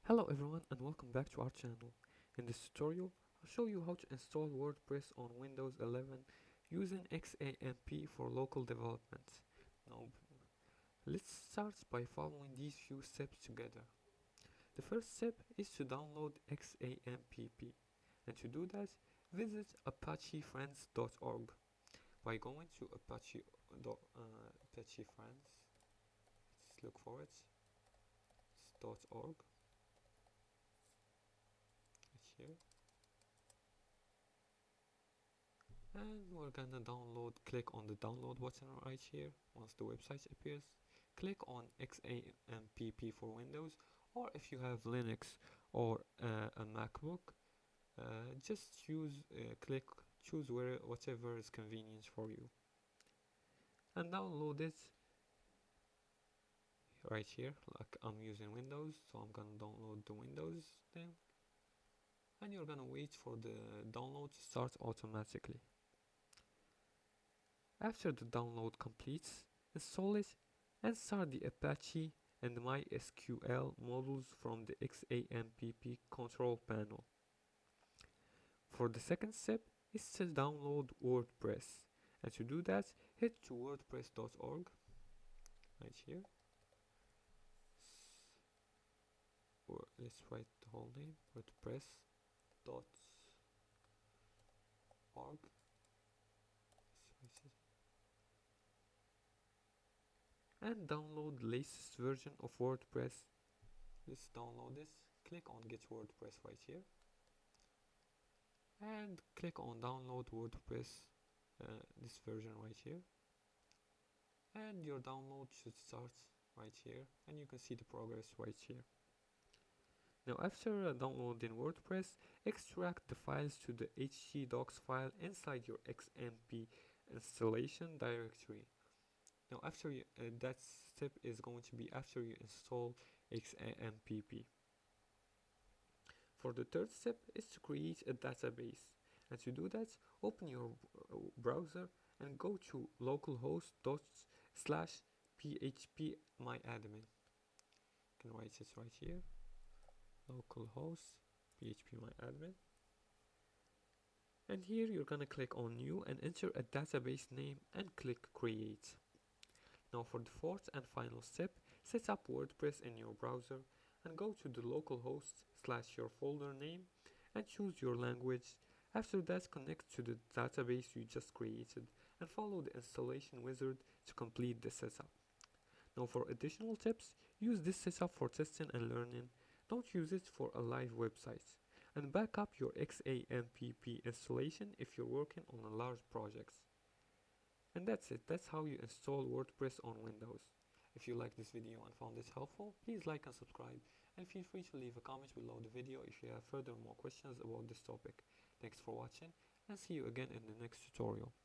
Hello everyone and welcome back to our channel. In this tutorial, I'll show you how to install WordPress on Windows 11 using XAMPP for local development. Now, let's start by following these few steps together. The first step is to download XAMPP, and to do that, visit apachefriends.org. By going to Apache Friends, let's look for it. It's .org. It's here. And we're gonna click on the download button right here. Once the website appears, click on XAMPP for Windows, or if you have Linux or a MacBook, just choose whatever is convenient for you, and download it right here. Like I'm using Windows, so I'm gonna download the Windows thing, and you're gonna wait for the download to start automatically. After the download completes, install it and start the Apache and MySQL modules from the XAMPP control panel. For the second step is to download WordPress, and to do that, head to wordpress.org right here. Or let's write the whole name, wordpress.org. And download the latest version of WordPress. Let's download this. Click on Get WordPress right here, and click on Download WordPress, this version right here, and your download should start right here, and you can see the progress right here. Now after downloading WordPress, extract the files to the htdocs file inside your XAMPP installation directory. Now after that step is going to be after you install XAMPP. For the third step is to create a database, and to do that, open your browser and go to localhost./phpMyAdmin. You can write it right here, localhost phpMyAdmin. And here you're gonna click on new and enter a database name and click create. Now for the fourth and final step, set up WordPress in your browser and go to the localhost/your folder name and choose your language. After that, connect to the database you just created and follow the installation wizard to complete the setup. Now for additional tips, use this setup for testing and learning. Don't use it for a live website. And back up your XAMPP installation if you're working on a large project. And that's it. That's how you install WordPress on Windows. If you liked this video and found this helpful, please like and subscribe, and feel free to leave a comment below the video if you have more questions about this topic. Thanks for watching, and see you again in the next tutorial.